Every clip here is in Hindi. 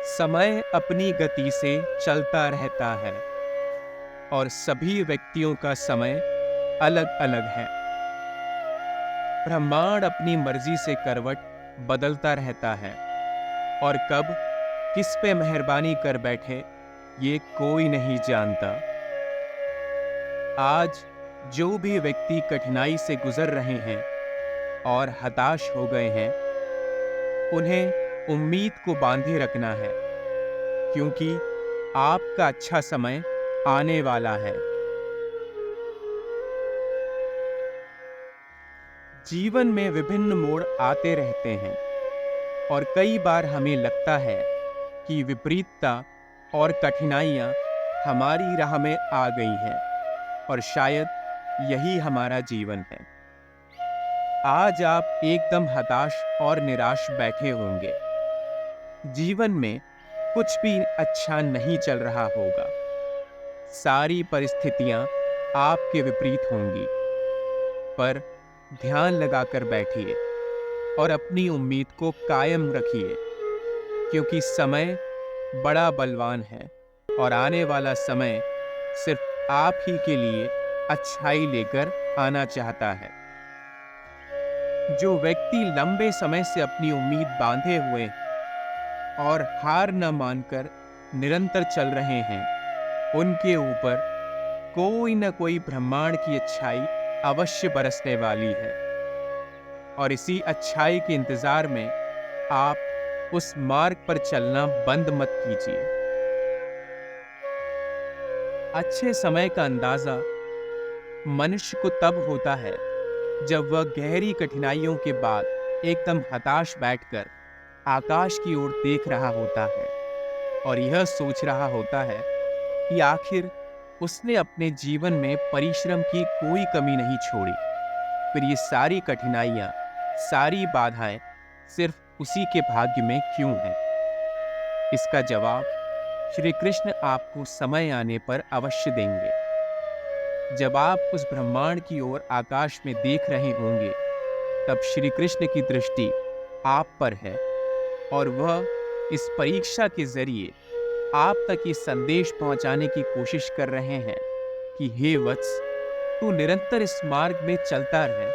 समय अपनी गति से चलता रहता है और सभी व्यक्तियों का समय अलग अलग है। ब्रह्मांड अपनी मर्जी से करवट बदलता रहता है और कब किस पे मेहरबानी कर बैठे ये कोई नहीं जानता। आज जो भी व्यक्ति कठिनाई से गुजर रहे हैं और हताश हो गए हैं, उन्हें उम्मीद को बांधे रखना है, क्योंकि आपका अच्छा समय आने वाला है। जीवन में विभिन्न मोड़ आते रहते हैं और कई बार हमें लगता है कि विपरीतता और कठिनाइयां हमारी राह में आ गई हैं और शायद यही हमारा जीवन है। आज आप एकदम हताश और निराश बैठे होंगे। जीवन में कुछ भी अच्छा नहीं चल रहा होगा। सारी परिस्थितियां आपके विपरीत होंगी, पर ध्यान लगाकर बैठिए और अपनी उम्मीद को कायम रखिए, क्योंकि समय बड़ा बलवान है और आने वाला समय सिर्फ आप ही के लिए अच्छाई लेकर आना चाहता है। जो व्यक्ति लंबे समय से अपनी उम्मीद बांधे हुए और हार न मानकर निरंतर चल रहे हैं, उनके ऊपर कोई न कोई ब्रह्मांड की अच्छाई अवश्य बरसने वाली है और इसी अच्छाई के इंतजार में आप उस मार्ग पर चलना बंद मत कीजिए। अच्छे समय का अंदाजा मनुष्य को तब होता है जब वह गहरी कठिनाइयों के बाद एकदम हताश बैठकर आकाश की ओर देख रहा होता है और यह सोच रहा होता है कि आखिर उसने अपने जीवन में परिश्रम की कोई कमी नहीं छोड़ी, फिर ये सारी कठिनाइयां, सारी बाधाएं सिर्फ उसी के भाग्य में क्यों हैं? इसका जवाब श्री कृष्ण आपको समय आने पर अवश्य देंगे। जब आप उस ब्रह्मांड की ओर आकाश में देख रहे होंगे, तब श्री कृष्ण की दृष्टि आप पर है और वह इस परीक्षा के जरिए आप तक ये संदेश पहुंचाने की कोशिश कर रहे हैं कि हे वत्स, तू निरंतर इस मार्ग में चलता रहे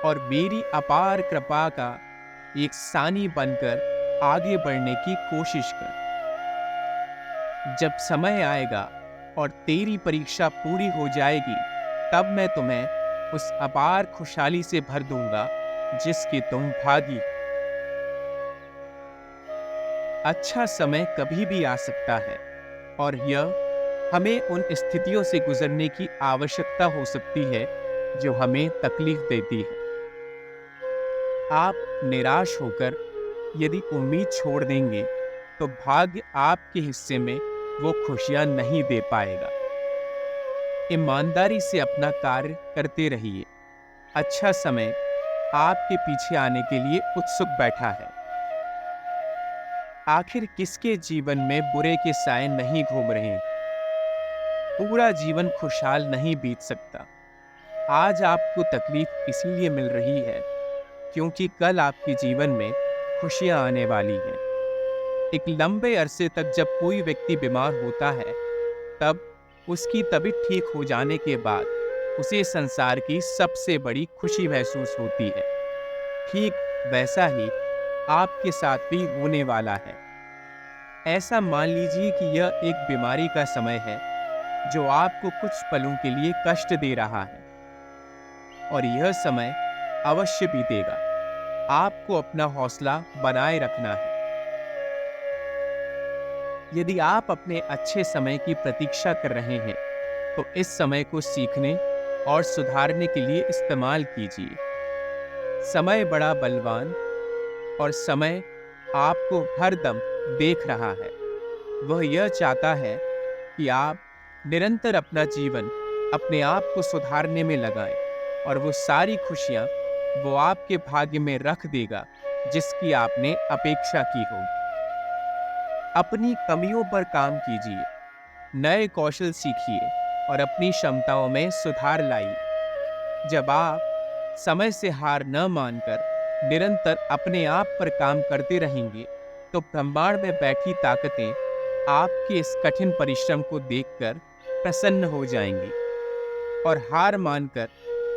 और मेरी अपार कृपा का एक सानी बनकर आगे बढ़ने की कोशिश कर। जब समय आएगा और तेरी परीक्षा पूरी हो जाएगी, तब मैं तुम्हें उस अपार खुशहाली से भर दूंगा जिसके तुम भागी। अच्छा समय कभी भी आ सकता है और यह हमें उन स्थितियों से गुजरने की आवश्यकता हो सकती है जो हमें तकलीफ देती है। आप निराश होकर यदि उम्मीद छोड़ देंगे, तो भाग्य आपके हिस्से में वो खुशियां नहीं दे पाएगा। ईमानदारी से अपना कार्य करते रहिए। अच्छा समय आपके पीछे आने के लिए उत्सुक बैठा है। आखिर किसके जीवन में बुरे के साए नहीं घूम रहे हैं? पूरा जीवन खुशहाल नहीं बीत सकता। आज आपको तकलीफ इसीलिए मिल रही है क्योंकि कल आपके जीवन में खुशियां आने वाली हैं। एक लंबे अरसे तक जब कोई व्यक्ति बीमार होता है, तब उसकी तबीयत ठीक हो जाने के बाद उसे संसार की सबसे बड़ी खुशी महसूस होती है। ठीक वैसा ही आपके साथ भी होने वाला है। ऐसा मान लीजिए कि यह एक बीमारी का समय है जो आपको कुछ पलों के लिए कष्ट दे रहा है और यह समय अवश्य बीतेगा। आपको अपना हौसला बनाए रखना है। यदि आप अपने अच्छे समय की प्रतीक्षा कर रहे हैं, तो इस समय को सीखने और सुधारने के लिए इस्तेमाल कीजिए। समय बड़ा बलवान और समय आपको हर दम देख रहा है। वह यह चाहता है कि आप निरंतर अपना जीवन अपने आप को सुधारने में लगाएं और वो सारी खुशियां वो आपके भाग्य में रख देगा जिसकी आपने अपेक्षा की होगी। अपनी कमियों पर काम कीजिए, नए कौशल सीखिए और अपनी क्षमताओं में सुधार लाइए। जब आप समय से हार न मानकर निरंतर अपने आप पर काम करते रहेंगे, तो ब्रह्मांड में बैठी ताकतें आपके इस कठिन परिश्रम को देखकर प्रसन्न हो जाएंगी और हार मानकर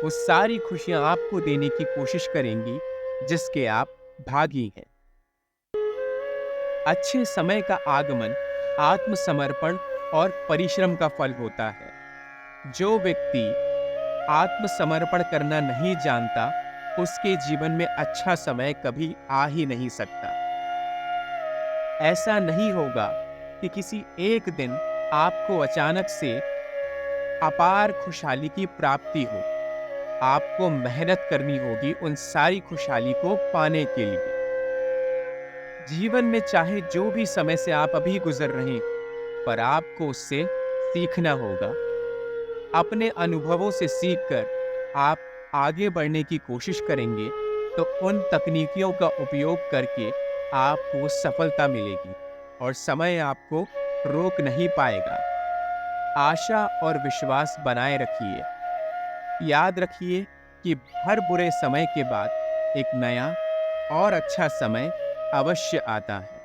वो सारी खुशियां आपको देने की कोशिश करेंगी जिसके आप भागी हैं। अच्छे समय का आगमन आत्मसमर्पण और परिश्रम का फल होता है। जो व्यक्ति आत्मसमर्पण करना नहीं जानता, उसके जीवन में अच्छा समय कभी आ ही नहीं सकता। ऐसा नहीं होगा कि किसी एक दिन आपको अचानक से अपार खुशहाली की प्राप्ति हो। आपको मेहनत करनी होगी उन सारी खुशहाली को पाने के लिए। जीवन में चाहे जो भी समय से आप अभी गुजर रहे हैं, पर आपको उससे सीखना होगा। अपने अनुभवों से सीखकर आप आगे बढ़ने की कोशिश करेंगे तो उन तकनीकियों का उपयोग करके आपको सफलता मिलेगी और समय आपको रोक नहीं पाएगा। आशा और विश्वास बनाए रखिए। याद रखिए कि हर बुरे समय के बाद एक नया और अच्छा समय अवश्य आता है।